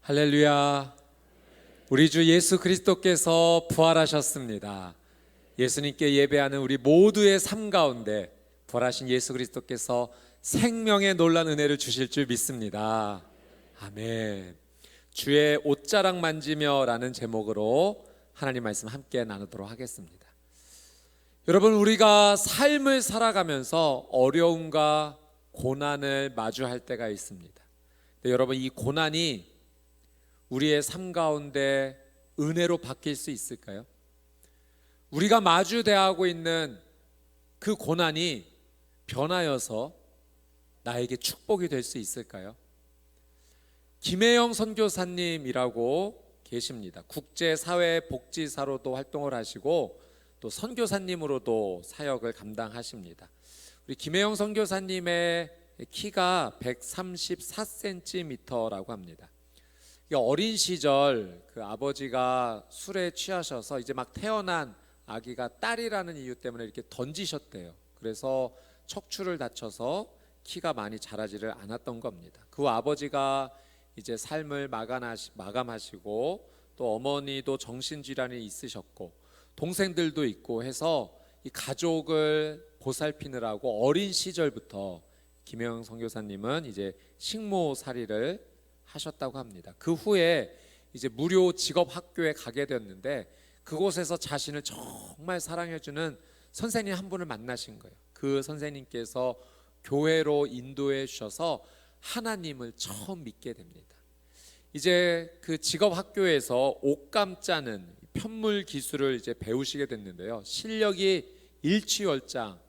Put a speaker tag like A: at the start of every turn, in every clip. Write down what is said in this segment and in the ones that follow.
A: 할렐루야. 우리 주 예수 그리스도께서 부활하셨습니다. 예수님께 예배하는 우리 모두의 삶 가운데 부활하신 예수 그리스도께서 생명의 놀라운 은혜를 주실 줄 믿습니다. 아멘. 주의 옷자락 만지며 라는 제목으로 하나님 말씀 함께 나누도록 하겠습니다. 여러분, 우리가 삶을 살아가면서 어려움과 고난을 마주할 때가 있습니다. 근데 여러분, 이 고난이 우리의 삶 가운데 은혜로 바뀔 수 있을까요? 우리가 마주대하고 있는 그 고난이 변하여서 나에게 축복이 될 수 있을까요? 김혜영 선교사님이라고 계십니다. 국제사회복지사로도 활동을 하시고 또 선교사님으로도 사역을 감당하십니다. 우리 김혜영 선교사님의 키가 134cm라고 합니다. 어린 시절 그 아버지가 술에 취하셔서 이제 막 태어난 아기가 딸이라는 이유 때문에 이렇게 던지셨대요. 그래서 척추를 다쳐서 키가 많이 자라지를 않았던 겁니다. 그 아버지가 이제 삶을 마감하시고 또 어머니도 정신질환이 있으셨고 동생들도 있고 해서 이 가족을 보살피느라고 어린 시절부터 김혜영 선교사님은 이제 식모살이를 하셨다고 합니다. 그 후에 이제 무료 직업 학교에 가게 되었는데 그곳에서 자신을 정말 사랑해주는 선생님 한 분을 만나신 거예요. 그 선생님께서 교회로 인도해 주셔서 하나님을 처음 믿게 됩니다. 이제 그 직업 학교에서 옷감 짜는 편물 기술을 이제 배우시게 됐는데요. 실력이 일취월장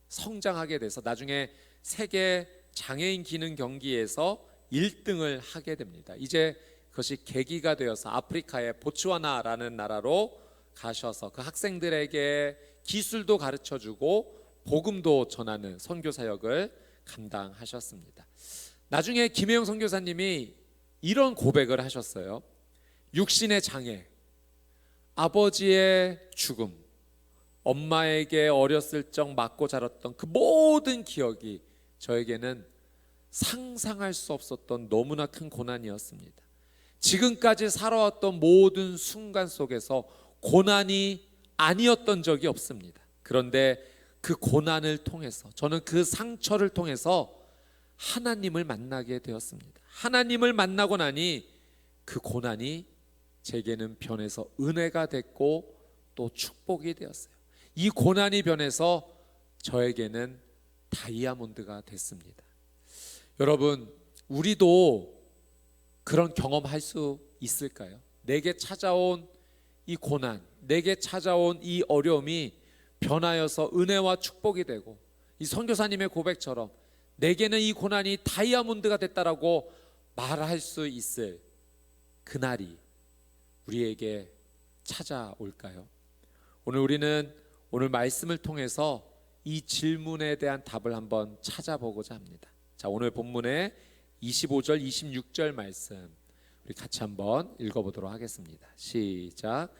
A: 성장하게 돼서 나중에 세계 장애인 기능 경기에서 1등을 하게 됩니다. 이제 그것이 계기가 되어서 아프리카의 보츠와나라는 나라로 가셔서 그 학생들에게 기술도 가르쳐주고 복음도 전하는 선교 사역을 감당하셨습니다. 나중에 김혜영 선교사님이 이런 고백을 하셨어요. 육신의 장애, 아버지의 죽음, 엄마에게 어렸을 적 맞고 자랐던 그 모든 기억이 저에게는 상상할 수 없었던 너무나 큰 고난이었습니다. 지금까지 살아왔던 모든 순간 속에서 고난이 아니었던 적이 없습니다. 그런데 그 고난을 통해서 저는 그 상처를 통해서 하나님을 만나게 되었습니다. 하나님을 만나고 나니 그 고난이 제게는 변해서 은혜가 됐고 또 축복이 되었어요. 이 고난이 변해서 저에게는 다이아몬드가 됐습니다. 여러분, 우리도 그런 경험할 수 있을까요? 내게 찾아온 이 고난, 내게 찾아온 이 어려움이 변하여서 은혜와 축복이 되고 이 선교사님의 고백처럼 내게는 이 고난이 다이아몬드가 됐다라고 말할 수 있을 그날이 우리에게 찾아올까요? 오늘 우리는 오늘 말씀을 통해서 이 질문에 대한 답을 한번 찾아보고자 합니다. 자, 오늘 본문의 25절 26절 말씀 우리 같이 한번 읽어보도록 하겠습니다. 시작.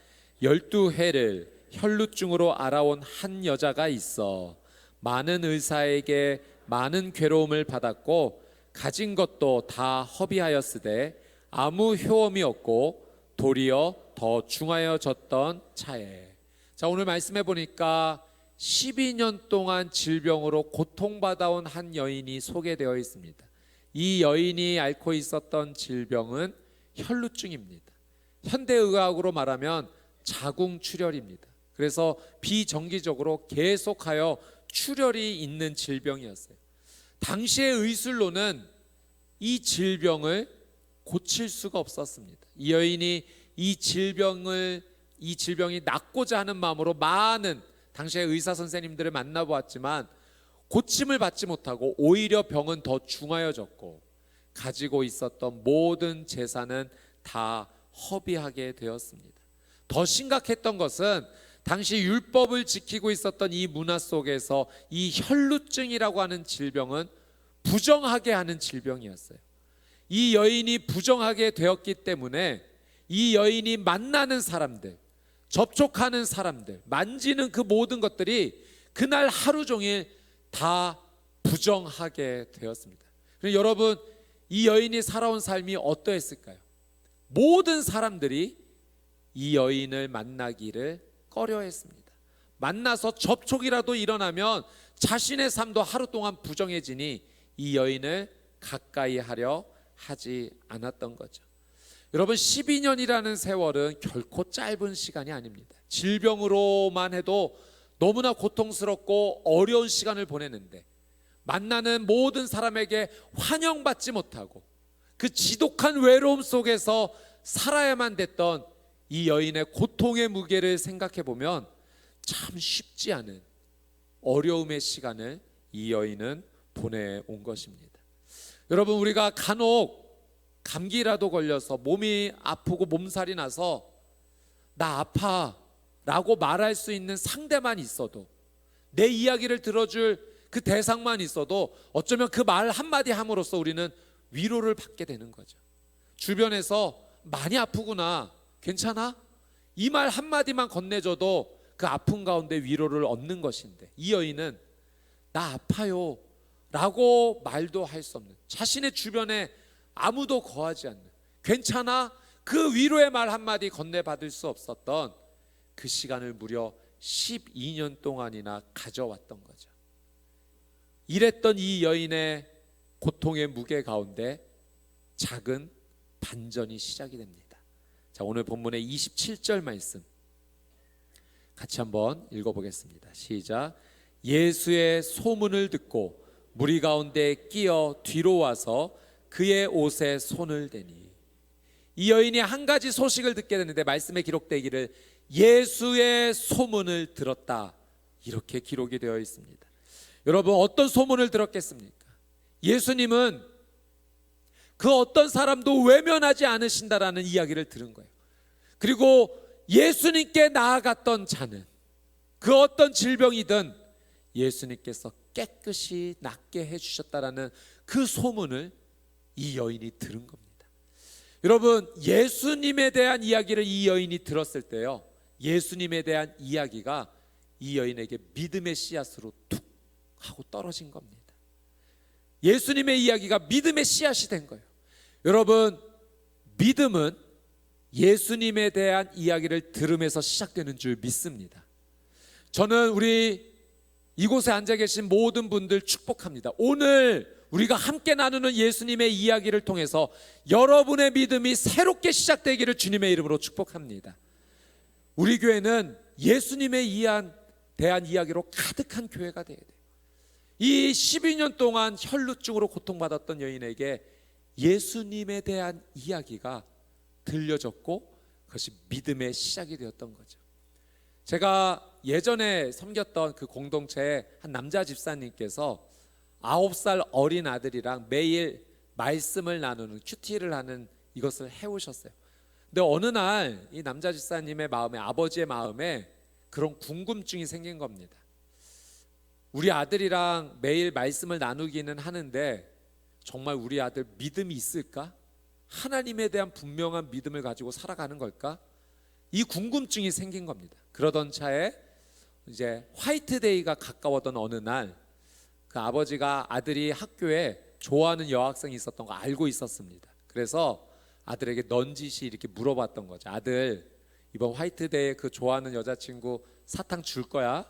A: 12해를 혈루증으로 알아온 한 여자가 있어 많은 의사에게 많은 괴로움을 받았고 가진 것도 다 허비하였으되 아무 효험이 없고 도리어 더 중하여졌던 차에. 자, 오늘 말씀해 보니까 12년 동안 질병으로 고통받아온 한 여인이 소개되어 있습니다. 이 여인이 앓고 있었던 질병은 혈루증입니다. 현대의학으로 말하면 자궁출혈입니다. 그래서 비정기적으로 계속하여 출혈이 있는 질병이었어요. 당시의 의술로는 이 질병을 고칠 수가 없었습니다. 이 여인이 이 질병이 낫고자 하는 마음으로 많은 당시의 의사 선생님들을 만나보았지만 고침을 받지 못하고 오히려 병은 더 중하여졌고 가지고 있었던 모든 재산은 다 허비하게 되었습니다. 더 심각했던 것은 당시 율법을 지키고 있었던 이 문화 속에서 이 혈루증이라고 하는 질병은 부정하게 하는 질병이었어요. 이 여인이 부정하게 되었기 때문에 이 여인이 만나는 사람들, 접촉하는 사람들, 만지는 그 모든 것들이 그날 하루 종일 다 부정하게 되었습니다. 여러분, 이 여인이 살아온 삶이 어떠했을까요? 모든 사람들이 이 여인을 만나기를 꺼려했습니다. 만나서 접촉이라도 일어나면 자신의 삶도 하루 동안 부정해지니 이 여인을 가까이 하려 하지 않았던 거죠. 여러분, 12년이라는 세월은 결코 짧은 시간이 아닙니다. 질병으로만 해도 너무나 고통스럽고 어려운 시간을 보내는데, 만나는 모든 사람에게 환영받지 못하고 그 지독한 외로움 속에서 살아야만 됐던 이 여인의 고통의 무게를 생각해 보면 참 쉽지 않은 어려움의 시간을 이 여인은 보내온 것입니다. 여러분, 우리가 간혹 감기라도 걸려서 몸이 아프고 몸살이 나서 나 아파 라고 말할 수 있는 상대만 있어도, 내 이야기를 들어줄 그 대상만 있어도 어쩌면 그 말 한마디 함으로써 우리는 위로를 받게 되는 거죠. 주변에서 많이 아프구나, 괜찮아? 이 말 한마디만 건네줘도 그 아픈 가운데 위로를 얻는 것인데, 이 여인은 나 아파요 라고 말도 할 수 없는, 자신의 주변에 아무도 거하지 않는, 괜찮아? 그 위로의 말 한마디 건네받을 수 없었던 그 시간을 무려 12년 동안이나 가져왔던 거죠. 이랬던 이 여인의 고통의 무게 가운데 작은 반전이 시작이 됩니다. 자, 오늘 본문의 27절 말씀 같이 한번 읽어보겠습니다. 시작. 예수의 소문을 듣고 무리 가운데 끼어 뒤로 와서 그의 옷에 손을 대니, 이 여인이 한 가지 소식을 듣게 됐는데 말씀에 기록되기를 예수의 소문을 들었다, 이렇게 기록이 되어 있습니다. 여러분, 어떤 소문을 들었겠습니까? 예수님은 그 어떤 사람도 외면하지 않으신다라는 이야기를 들은 거예요. 그리고 예수님께 나아갔던 자는 그 어떤 질병이든 예수님께서 깨끗이 낫게 해주셨다라는 그 소문을 이 여인이 들은 겁니다. 여러분, 예수님에 대한 이야기를 이 여인이 들었을 때요, 예수님에 대한 이야기가 이 여인에게 믿음의 씨앗으로 툭 하고 떨어진 겁니다. 예수님의 이야기가 믿음의 씨앗이 된 거예요. 여러분, 믿음은 예수님에 대한 이야기를 들으면서 시작되는 줄 믿습니다. 저는 우리 이곳에 앉아 계신 모든 분들 축복합니다. 오늘 우리가 함께 나누는 예수님의 이야기를 통해서 여러분의 믿음이 새롭게 시작되기를 주님의 이름으로 축복합니다. 우리 교회는 예수님에 대한 이야기로 가득한 교회가 되어야 돼요. 이 12년 동안 혈루증으로 고통받았던 여인에게 예수님에 대한 이야기가 들려졌고 그것이 믿음의 시작이 되었던 거죠. 제가 예전에 섬겼던 그 공동체에 한 남자 집사님께서 9살 어린 아들이랑 매일 말씀을 나누는 큐티를 하는 이것을 해오셨어요. 근데 어느 날 이 남자 집사님의 마음에, 아버지의 마음에 그런 궁금증이 생긴 겁니다. 우리 아들이랑 매일 말씀을 나누기는 하는데 정말 우리 아들 믿음이 있을까? 하나님에 대한 분명한 믿음을 가지고 살아가는 걸까? 이 궁금증이 생긴 겁니다. 그러던 차에 이제 화이트데이가 가까웠던 어느 날, 그 아버지가 아들이 학교에 좋아하는 여학생이 있었던 거 알고 있었습니다. 그래서 아들에게 넌지시 이렇게 물어봤던 거죠. 아들, 이번 화이트데이에 그 좋아하는 여자친구 사탕 줄 거야?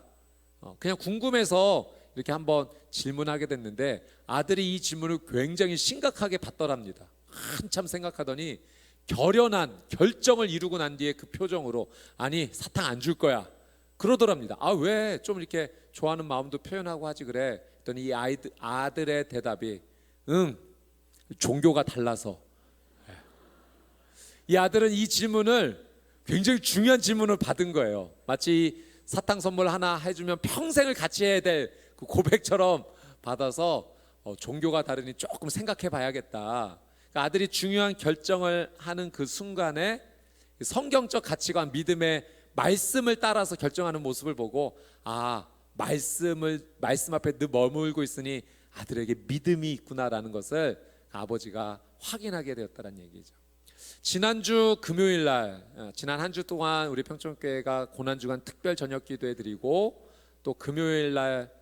A: 그냥 궁금해서 이렇게 한번 질문하게 됐는데 아들이 이 질문을 굉장히 심각하게 받더랍니다. 한참 생각하더니 결연한 결정을 이루고 난 뒤에 그 표정으로, 아니 사탕 안 줄 거야 그러더랍니다. 아, 왜 좀 이렇게 좋아하는 마음도 표현하고 하지 그래? 했더니 이 아들의 대답이 응, 종교가 달라서. 이 아들은 이 질문을 굉장히 중요한 질문을 받은 거예요. 마치 사탕 선물 하나 해주면 평생을 같이 해야 될 그 고백처럼 받아서 종교가 다르니 조금 생각해 봐야겠다. 그러니까 아들이 중요한 결정을 하는 그 순간에 성경적 가치관, 믿음의 말씀을 따라서 결정하는 모습을 보고, 아, 말씀 앞에 늘 머물고 있으니 아들에게 믿음이 있구나라는 것을 아버지가 확인하게 되었다는 얘기죠. 지난주 금요일 날, 지난 한 주 동안 우리 평촌교회가 고난주간 특별 저녁 기도회 드리고, 또 금요일 날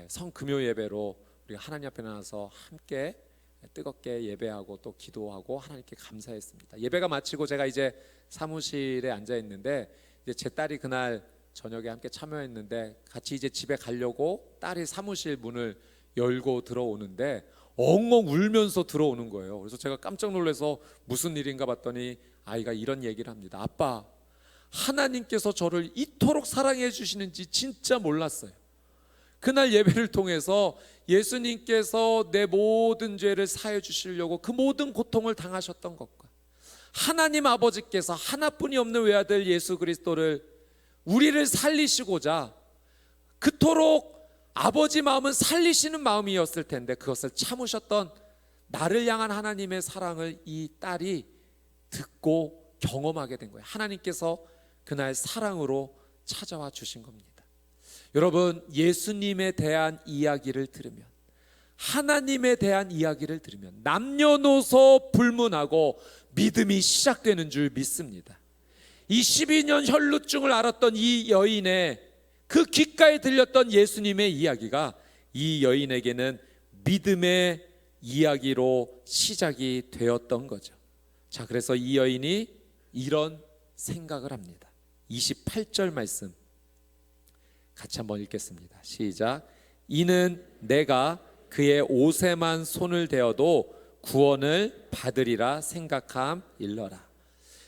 A: 성금요 예배로 우리가 하나님 앞에 나와서 함께 뜨겁게 예배하고 또 기도하고 하나님께 감사했습니다. 예배가 마치고 제가 이제 사무실에 앉아 있는데 이제 제 딸이 그날 저녁에 함께 참여했는데 같이 이제 집에 가려고 딸이 사무실 문을 열고 들어오는데 엉엉 울면서 들어오는 거예요. 그래서 제가 깜짝 놀라서 무슨 일인가 봤더니 아이가 이런 얘기를 합니다. 아빠, 하나님께서 저를 이토록 사랑해 주시는지 진짜 몰랐어요. 그날 예배를 통해서 예수님께서 내 모든 죄를 사해 주시려고 그 모든 고통을 당하셨던 것과 하나님 아버지께서 하나뿐이 없는 외아들 예수 그리스도를 우리를 살리시고자 그토록 아버지 마음은 살리시는 마음이었을 텐데 그것을 참으셨던 나를 향한 하나님의 사랑을 이 딸이 듣고 경험하게 된 거예요. 하나님께서 그날 사랑으로 찾아와 주신 겁니다. 여러분, 예수님에 대한 이야기를 들으면, 하나님에 대한 이야기를 들으면 남녀노소 불문하고 믿음이 시작되는 줄 믿습니다. 이 12년 혈루증을 앓았던 이 여인의 그 귓가에 들렸던 예수님의 이야기가 이 여인에게는 믿음의 이야기로 시작이 되었던 거죠. 자, 그래서 이 여인이 이런 생각을 합니다. 28절 말씀 같이 한번 읽겠습니다. 시작. 이는 내가 그의 옷에만 손을 대어도 구원을 받으리라 생각함일러라.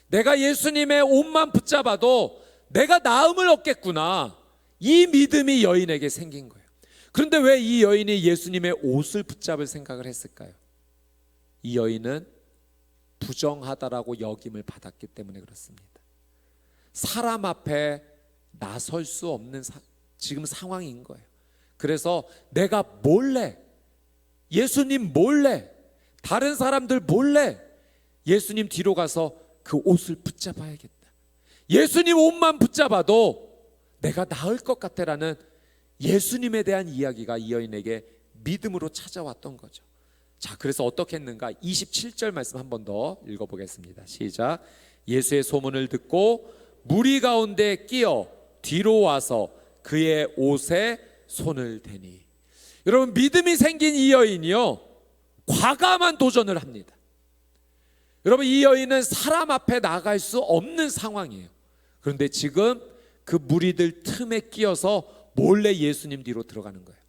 A: 내가 예수님의 옷만 붙잡아도 내가 나음을 얻겠구나, 이 믿음이 여인에게 생긴 거예요. 그런데 왜 이 여인이 예수님의 옷을 붙잡을 생각을 했을까요? 이 여인은 부정하다라고 여김을 받았기 때문에 그렇습니다. 사람 앞에 나설 수 없는 지금 상황인 거예요. 그래서 내가 몰래, 예수님 몰래, 다른 사람들 몰래 예수님 뒤로 가서 그 옷을 붙잡아야겠다. 예수님 옷만 붙잡아도 내가 나을 것 같다라는 예수님에 대한 이야기가 이 여인에게 믿음으로 찾아왔던 거죠. 자, 그래서 어떻게 했는가? 27절 말씀 한 번 더 읽어보겠습니다. 시작. 예수의 소문을 듣고 무리 가운데 끼어 뒤로 와서 그의 옷에 손을 대니. 여러분, 믿음이 생긴 이 여인이요, 과감한 도전을 합니다. 여러분, 이 여인은 사람 앞에 나갈 수 없는 상황이에요. 그런데 지금 그 무리들 틈에 끼어서 몰래 예수님 뒤로 들어가는 거예요.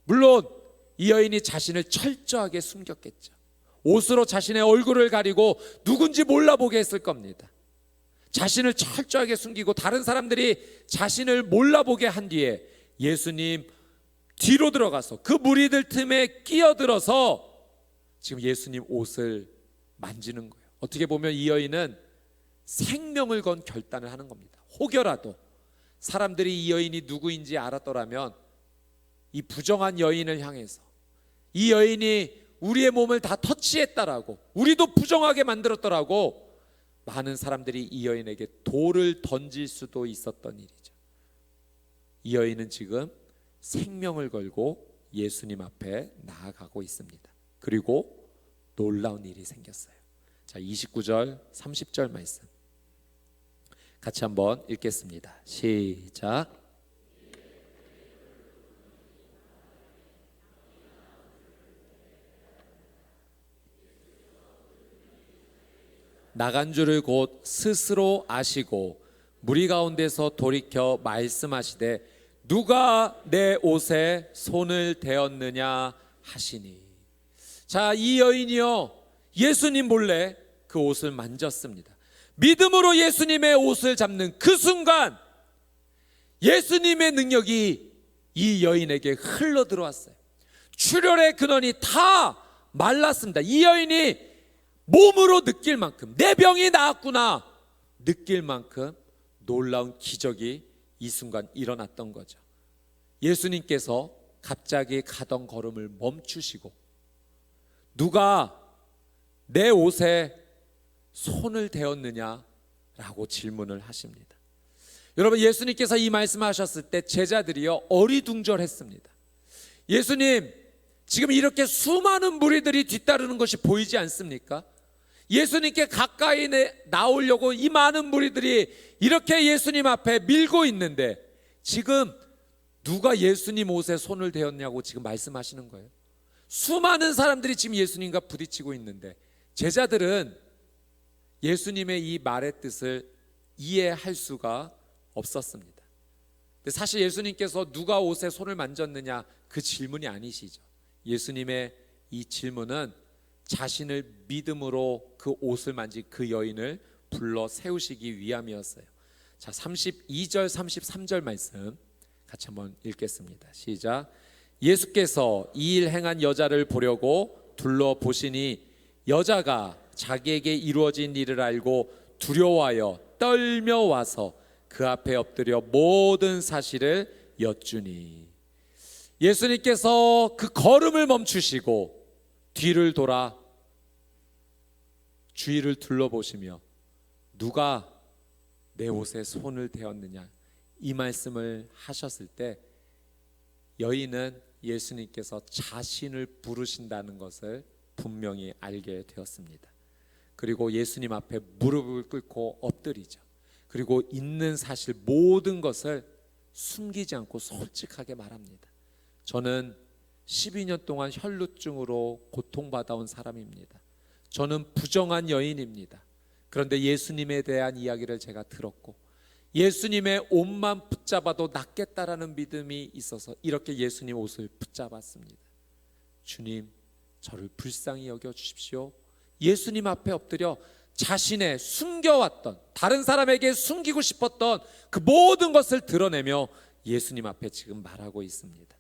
A: 물론 이 여인이 자신을 철저하게 숨겼겠죠. 옷으로 자신의 얼굴을 가리고 누군지 몰라보게 했을 겁니다. 자신을 철저하게 숨기고 다른 사람들이 자신을 몰라보게 한 뒤에 예수님 뒤로 들어가서 그 무리들 틈에 끼어들어서 지금 예수님 옷을 만지는 거예요. 어떻게 보면 이 여인은 생명을 건 결단을 하는 겁니다. 혹여라도 사람들이 이 여인이 누구인지 알았더라면 이 부정한 여인을 향해서 이 여인이 우리의 몸을 다 터치했다라고, 우리도 부정하게 만들었더라고 많은 사람들이 이 여인에게 돌을 던질 수도 있었던 일이죠. 이 여인은 지금 생명을 걸고 예수님 앞에 나아가고 있습니다. 그리고 놀라운 일이 생겼어요. 자, 29절 30절 말씀 같이 한번 읽겠습니다. 시작. 나간 줄을 곧 스스로 아시고 무리 가운데서 돌이켜 말씀하시되 누가 내 옷에 손을 대었느냐 하시니. 자, 이 여인이요, 예수님 몰래 그 옷을 만졌습니다. 믿음으로 예수님의 옷을 잡는 그 순간 예수님의 능력이 이 여인에게 흘러 들어왔어요. 출혈의 근원이 다 말랐습니다. 이 여인이 몸으로 느낄 만큼, 내 병이 나았구나 느낄 만큼 놀라운 기적이 이 순간 일어났던 거죠. 예수님께서 갑자기 가던 걸음을 멈추시고 누가 내 옷에 손을 대었느냐라고 질문을 하십니다. 여러분, 예수님께서 이 말씀하셨을 때 제자들이요 어리둥절했습니다. 예수님, 지금 이렇게 수많은 무리들이 뒤따르는 것이 보이지 않습니까? 예수님께 가까이 나오려고 이 많은 무리들이 이렇게 예수님 앞에 밀고 있는데 지금 누가 예수님 옷에 손을 대었냐고 지금 말씀하시는 거예요. 수많은 사람들이 지금 예수님과 부딪히고 있는데 제자들은 예수님의 이 말의 뜻을 이해할 수가 없었습니다. 근데 사실 예수님께서 누가 옷에 손을 만졌느냐 그 질문이 아니시죠. 예수님의 이 질문은 자신을 믿음으로 그 옷을 만진 그 여인을 불러 세우시기 위함이었어요. 자, 32절 33절 말씀 같이 한번 읽겠습니다. 시작. 예수께서 이 일 행한 여자를 보려고 둘러보시니 여자가 자기에게 이루어진 일을 알고 두려워하여 떨며 와서 그 앞에 엎드려 모든 사실을 여쭈니. 예수님께서 그 걸음을 멈추시고 뒤를 돌아 주위를 둘러보시며 누가 내 옷에 손을 대었느냐 이 말씀을 하셨을 때 여인은 예수님께서 자신을 부르신다는 것을 분명히 알게 되었습니다. 그리고 예수님 앞에 무릎을 꿇고 엎드리죠. 그리고 있는 사실 모든 것을 숨기지 않고 솔직하게 말합니다. 저는 12년 동안 혈루증으로 고통받아온 사람입니다. 저는 부정한 여인입니다. 그런데 예수님에 대한 이야기를 제가 들었고 예수님의 옷만 붙잡아도 낫겠다라는 믿음이 있어서 이렇게 예수님 옷을 붙잡았습니다. 주님, 저를 불쌍히 여겨주십시오. 예수님 앞에 엎드려 자신의 숨겨왔던, 다른 사람에게 숨기고 싶었던 그 모든 것을 드러내며 예수님 앞에 지금 말하고 있습니다.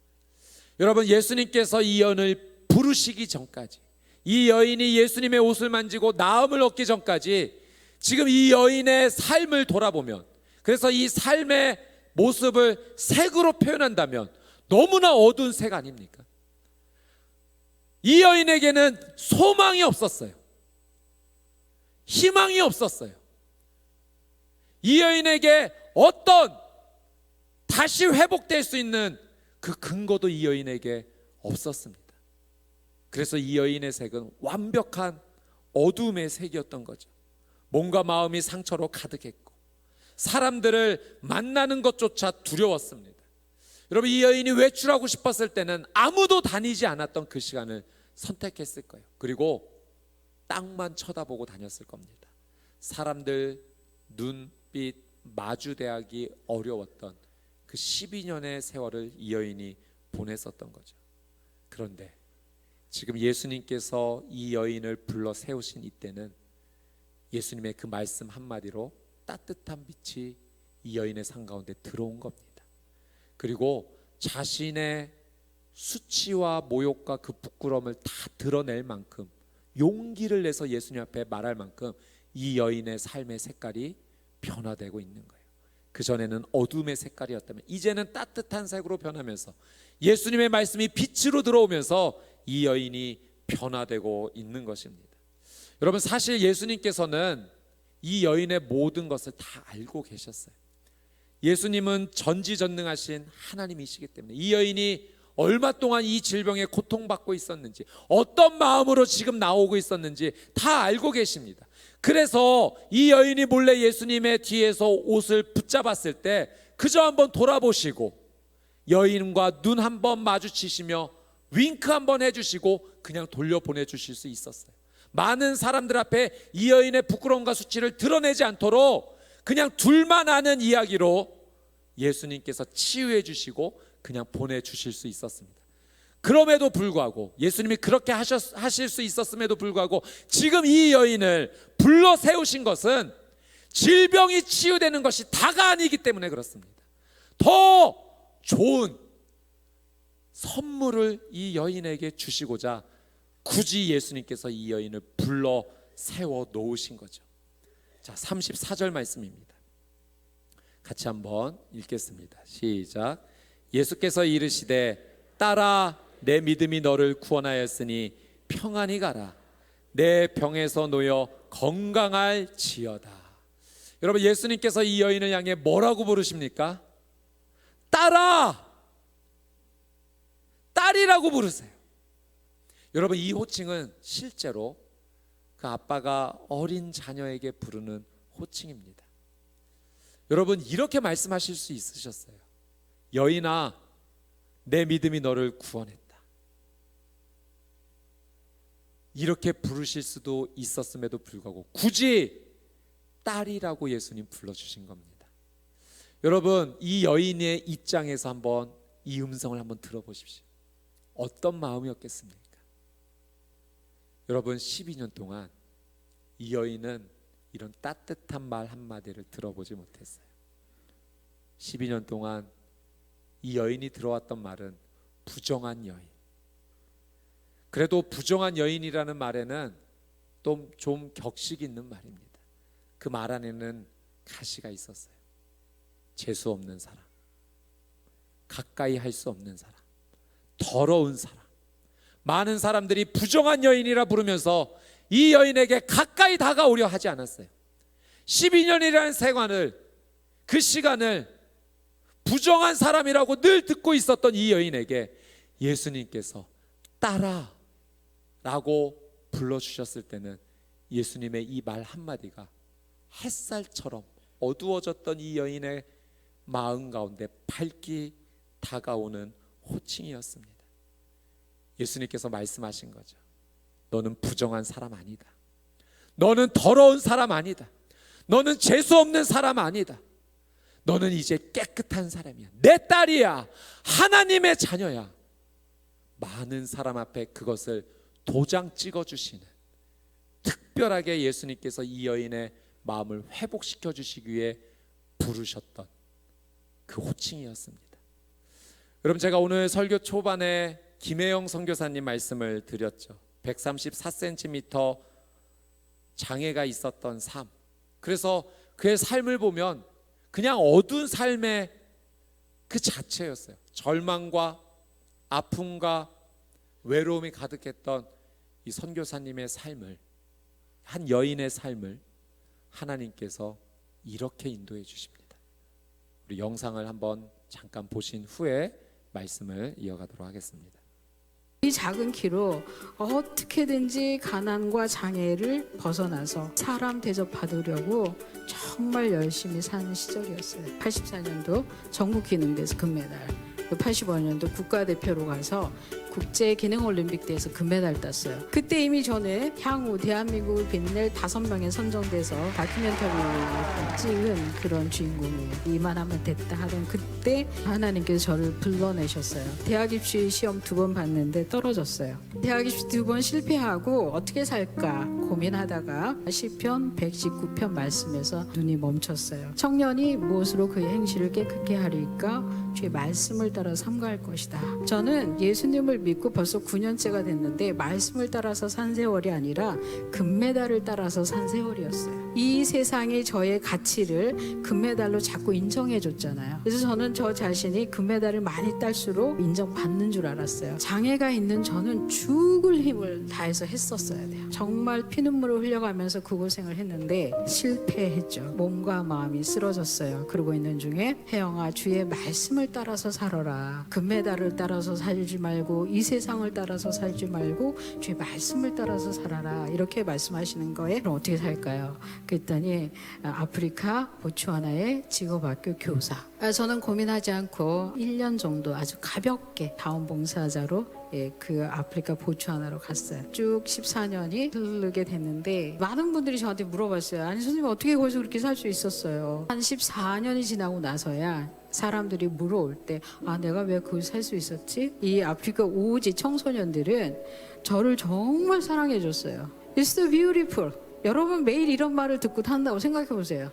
A: 여러분, 예수님께서 이 여인을 부르시기 전까지, 이 여인이 예수님의 옷을 만지고 나음을 얻기 전까지 지금 이 여인의 삶을 돌아보면, 그래서 이 삶의 모습을 색으로 표현한다면 너무나 어두운 색 아닙니까? 이 여인에게는 소망이 없었어요. 희망이 없었어요. 이 여인에게 어떤 다시 회복될 수 있는 그 근거도 이 여인에게 없었습니다. 그래서 이 여인의 색은 완벽한 어둠의 색이었던 거죠. 몸과 마음이 상처로 가득했고 사람들을 만나는 것조차 두려웠습니다. 여러분, 이 여인이 외출하고 싶었을 때는 아무도 다니지 않았던 그 시간을 선택했을 거예요. 그리고 땅만 쳐다보고 다녔을 겁니다. 사람들 눈빛 마주대하기 어려웠던 그 12년의 세월을 이 여인이 보냈었던 거죠. 그런데 지금 예수님께서 이 여인을 불러 세우신 이때는 예수님의 그 말씀 한마디로 따뜻한 빛이 이 여인의 삶 가운데 들어온 겁니다. 그리고 자신의 수치와 모욕과 그 부끄러움을 다 드러낼 만큼 용기를 내서 예수님 앞에 말할 만큼 이 여인의 삶의 색깔이 변화되고 있는 거예요. 그전에는 어둠의 색깔이었다면 이제는 따뜻한 색으로 변하면서 예수님의 말씀이 빛으로 들어오면서 이 여인이 변화되고 있는 것입니다. 여러분, 사실 예수님께서는 이 여인의 모든 것을 다 알고 계셨어요. 예수님은 전지전능하신 하나님이시기 때문에 이 여인이 얼마 동안 이 질병에 고통받고 있었는지, 어떤 마음으로 지금 나오고 있었는지 다 알고 계십니다. 그래서 이 여인이 몰래 예수님의 뒤에서 옷을 붙잡았을 때 그저 한번 돌아보시고 여인과 눈 한번 마주치시며 윙크 한번 해주시고 그냥 돌려보내주실 수 있었어요. 많은 사람들 앞에 이 여인의 부끄러움과 수치를 드러내지 않도록 그냥 둘만 아는 이야기로 예수님께서 치유해 주시고 그냥 보내주실 수 있었습니다. 그럼에도 불구하고 예수님이 그렇게 하실 수 있었음에도 불구하고 지금 이 여인을 불러 세우신 것은 질병이 치유되는 것이 다가 아니기 때문에 그렇습니다. 더 좋은 선물을 이 여인에게 주시고자 굳이 예수님께서 이 여인을 불러 세워 놓으신 거죠. 자, 34절 말씀입니다. 같이 한번 읽겠습니다. 시작. 예수께서 이르시되 딸아, 내 믿음이 너를 구원하였으니 평안히 가라. 내 병에서 놓여 건강할지어다. 여러분, 예수님께서 이 여인을 향해 뭐라고 부르십니까? 딸아, 딸이라고 부르세요. 여러분, 이 호칭은 실제로 그 아빠가 어린 자녀에게 부르는 호칭입니다. 여러분, 이렇게 말씀하실 수 있으셨어요. 여인아, 내 믿음이 너를 구원했다. 이렇게 부르실 수도 있었음에도 불구하고 굳이 딸이라고 예수님 불러주신 겁니다. 여러분, 이 여인의 입장에서 한번 이 음성을 한번 들어보십시오. 어떤 마음이었겠습니까? 여러분, 12년 동안 이 여인은 이런 따뜻한 말 한마디를 들어보지 못했어요. 12년 동안 이 여인이 들어왔던 말은 부정한 여인. 그래도 부정한 여인이라는 말에는 또 좀 격식 있는 말입니다. 그 말 안에는 가시가 있었어요. 재수 없는 사람, 가까이 할 수 없는 사람, 더러운 사람. 많은 사람들이 부정한 여인이라 부르면서 이 여인에게 가까이 다가오려 하지 않았어요. 12년이라는 세관을, 그 시간을 부정한 사람이라고 늘 듣고 있었던 이 여인에게 예수님께서 딸아 라고 불러주셨을 때는 예수님의 이 말 한마디가 햇살처럼 어두워졌던 이 여인의 마음 가운데 밝게 다가오는 호칭이었습니다. 예수님께서 말씀하신 거죠. 너는 부정한 사람 아니다. 너는 더러운 사람 아니다. 너는 재수 없는 사람 아니다. 너는 이제 깨끗한 사람이야. 내 딸이야. 하나님의 자녀야. 많은 사람 앞에 그것을 도장 찍어주시는, 특별하게 예수님께서 이 여인의 마음을 회복시켜 주시기 위해 부르셨던 그 호칭이었습니다. 여러분, 제가 오늘 설교 초반에 김혜영 선교사님 말씀을 드렸죠. 134cm 장애가 있었던 삶. 그래서 그의 삶을 보면 그냥 어두운 삶의 그 자체였어요. 절망과 아픔과 외로움이 가득했던 이 선교사님의 삶을, 한 여인의 삶을 하나님께서 이렇게 인도해 주십니다. 우리 영상을 한번 잠깐 보신 후에 말씀을 이어가도록 하겠습니다.
B: 이 작은 키로 어떻게든지 가난과 장애를 벗어나서 사람 대접받으려고 정말 열심히 사는 시절이었어요. 84년도 전국기능대에서 금메달, 85년도 국가대표로 가서 국제기능올림픽대에서 금메달 땄어요. 그때 이미 전에 향후 대한민국을 빛낼 5명에 선정돼서 다큐멘터리를 찍은 그런 주인공이에요. 이만하면 됐다 하던 그때 하나님께서 저를 불러내셨어요. 대학 입시 시험 2번 봤는데 떨어졌어요. 대학 입시 2번 실패하고 어떻게 살까 고민하다가 시편 119편 말씀에서 눈이 멈췄어요. 청년이 무엇으로 그의 행실을 깨끗게 하리까? 주의 말씀을 따라 삼가할 것이다. 저는 예수님을 믿고 벌써 9년째가 됐는데 말씀을 따라서 산 세월이 아니라 금메달을 따라서 산 세월이었어요. 이 세상이 저의 가치를 금메달로 자꾸 인정해 줬잖아요. 그래서 저는 저 자신이 금메달을 많이 딸수록 인정받는 줄 알았어요. 장애가 있는 저는 죽을 힘을 다해서 했었어야 돼요. 정말 피눈물을 흘려가면서 그 고생을 했는데 실패했죠. 몸과 마음이 쓰러졌어요. 그러고 있는 중에 혜영아, 주의 말씀을 따라서 살아라. 금메달을 따라서 살지 말고 이 세상을 따라서 살지 말고 주의 말씀을 따라서 살아라. 이렇게 말씀하시는 거에 그럼 어떻게 살까요? 그랬더니 아프리카 보츠와나의 직업학교 교사. 저는 고민하지 않고 1년 정도 아주 가볍게 자원봉사자로 그 아프리카 보츠와나로 갔어요. 쭉 14년이 흐르게 됐는데 많은 분들이 저한테 물어봤어요. 아니 선생님 어떻게 거기서 그렇게 살 수 있었어요? 한 14년이 지나고 나서야 사람들이 물어올 때 아 내가 왜 거기 살 수 있었지? 이 아프리카 오지 청소년들은 저를 정말 사랑해 줬어요. It's so beautiful. 여러분 매일 이런 말을 듣고 탄다고 생각해 보세요.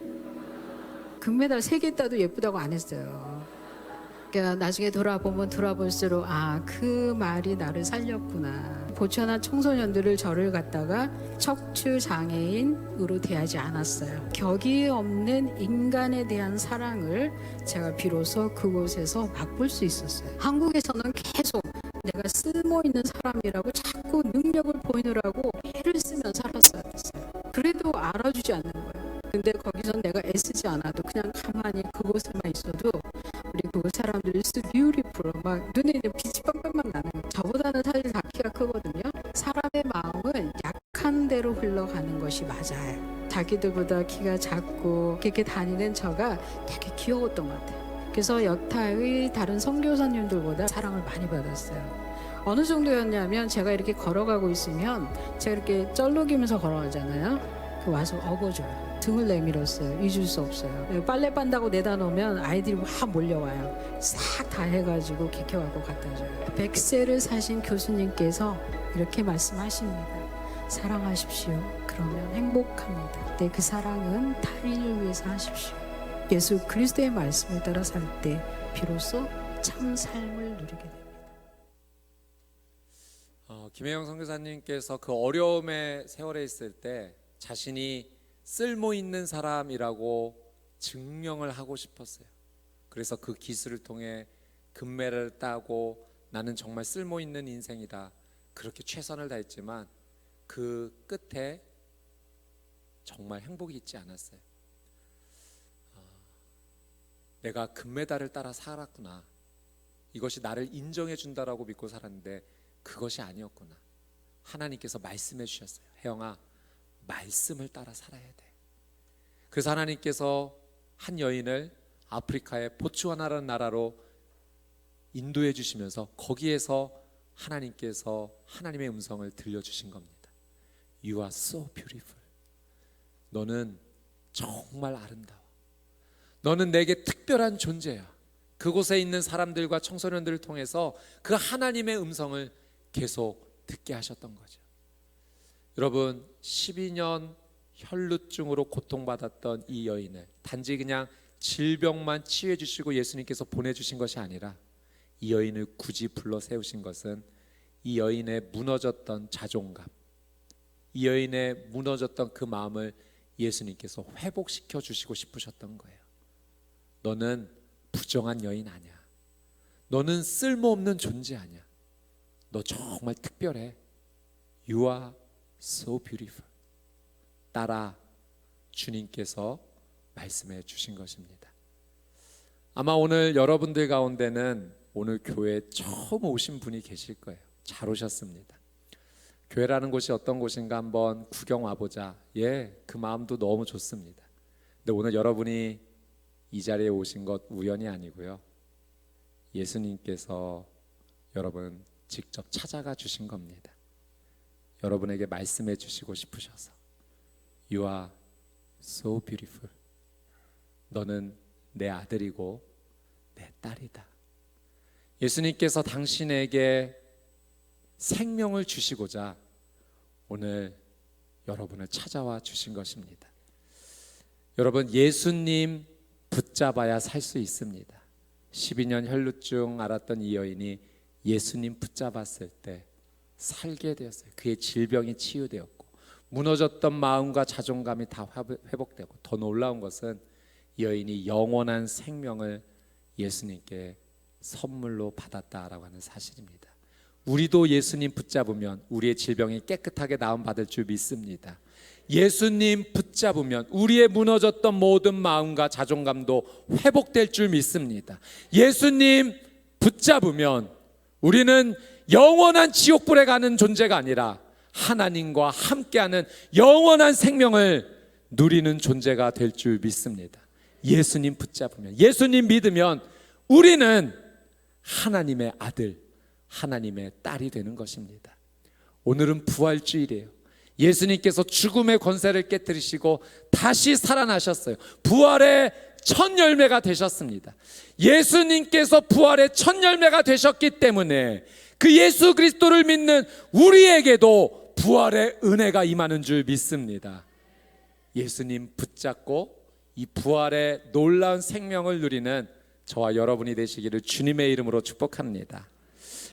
B: 금메달 3개 따도 예쁘다고 안 했어요. 그러니까 나중에 돌아볼수록 아, 그 말이 나를 살렸구나. 보츠와나 청소년들을 저를 갖다가 척추 장애인으로 대하지 않았어요. 격이 없는 인간에 대한 사랑을 제가 비로소 그곳에서 맛볼 수 있었어요. 한국에서는 계속 내가 쓸모 있는 사람이라고 자꾸 능력을 보이느라고 애를 쓰면 살았어야 했어요. 그래도 알아주지 않는 거예요. 근데 거기서 내가 애쓰지 않아도 그냥 가만히 그곳에만 있어도 우리 그곳 사람들이 so beautiful 막 눈에 있는 빛이 빵빵빵 나는 거예요. 저보다는 사실 다 키가 크거든요. 사람의 마음은 약한 대로 흘러가는 것이 맞아요. 자기들보다 키가 작고 그렇게 다니는 저가 되게 귀여웠던 것 같아요. 그래서 여타의 다른 선교사님들보다 사랑을 많이 받았어요. 어느 정도였냐면 제가 이렇게 걸어가고 있으면 제가 이렇게 쩔룩이면서 걸어가잖아요. 그 와서 업어줘요. 등을 내밀었어요. 잊을 수 없어요. 빨래 빤다고 내다 놓으면 아이들이 확 몰려와요. 싹 다 해가지고 개켜갖고 갖다 줘요. 100세를 사신 교수님께서 이렇게 말씀하십니다. 사랑하십시오. 그러면 행복합니다. 네, 그 사랑은 타인을 위해서 하십시오. 예수 그리스도의 말씀을 따라 살 때 비로소 참 삶을 누리게 됩니다.
A: 김혜영 선교사님께서 그 어려움의 세월에 있을 때 자신이 쓸모 있는 사람이라고 증명을 하고 싶었어요. 그래서 그 기술을 통해 금메달을 따고 나는 정말 쓸모 있는 인생이다, 그렇게 최선을 다했지만 그 끝에 정말 행복이 있지 않았어요. 내가 금메달을 따라 살았구나, 이것이 나를 인정해 준다라고 믿고 살았는데 그것이 아니었구나. 하나님께서 말씀해 주셨어요. 혜영아, 말씀을 따라 살아야 돼. 그래서 하나님께서 한 여인을 아프리카의 보츠와나라는 나라로 인도해 주시면서 거기에서 하나님께서 하나님의 음성을 들려주신 겁니다. You are so beautiful. 너는 정말 아름다워. 너는 내게 특별한 존재야. 그곳에 있는 사람들과 청소년들을 통해서 그 하나님의 음성을 계속 듣게 하셨던 거죠. 여러분, 12년 혈루증으로 고통받았던 이 여인을 단지 그냥 질병만 치유해 주시고 예수님께서 보내주신 것이 아니라 이 여인을 굳이 불러 세우신 것은 이 여인의 무너졌던 자존감, 이 여인의 무너졌던 그 마음을 예수님께서 회복시켜 주시고 싶으셨던 거예요. 너는 부정한 여인 아니야. 너는 쓸모없는 존재 아니야. 너 정말 특별해. You are so beautiful. 따라 주님께서 말씀해 주신 것입니다. 아마 오늘 여러분들 가운데는 오늘 교회에 처음 오신 분이 계실 거예요. 잘 오셨습니다. 교회라는 곳이 어떤 곳인가 한번 구경 와보자. 그 마음도 너무 좋습니다. 근데 오늘 여러분이 이 자리에 오신 것 우연이 아니고요, 예수님께서 여러분 직접 찾아가 주신 겁니다. 여러분에게 말씀해 주시고 싶으셔서 You are so beautiful. 너는 내 아들이고 내 딸이다. 예수님께서 당신에게 생명을 주시고자 오늘 여러분을 찾아와 주신 것입니다. 여러분, 예수님 붙잡아야 살 수 있습니다. 12년 혈루증 앓았던 이 여인이 예수님 붙잡았을 때 살게 되었어요. 그의 질병이 치유되었고 무너졌던 마음과 자존감이 다 회복되고, 더 놀라운 것은 이 여인이 영원한 생명을 예수님께 선물로 받았다라고 하는 사실입니다. 우리도 예수님 붙잡으면 우리의 질병이 깨끗하게 나음받을 줄 믿습니다. 예수님 붙잡으면 우리의 무너졌던 모든 마음과 자존감도 회복될 줄 믿습니다. 예수님 붙잡으면 우리는 영원한 지옥불에 가는 존재가 아니라 하나님과 함께하는 영원한 생명을 누리는 존재가 될 줄 믿습니다. 예수님 붙잡으면, 예수님 믿으면 우리는 하나님의 아들, 하나님의 딸이 되는 것입니다. 오늘은 부활주일이에요. 예수님께서 죽음의 권세를 깨뜨리시고 다시 살아나셨어요. 부활의 첫 열매가 되셨습니다. 예수님께서 부활의 첫 열매가 되셨기 때문에 그 예수 그리스도를 믿는 우리에게도 부활의 은혜가 임하는 줄 믿습니다. 예수님 붙잡고 이 부활의 놀라운 생명을 누리는 저와 여러분이 되시기를 주님의 이름으로 축복합니다.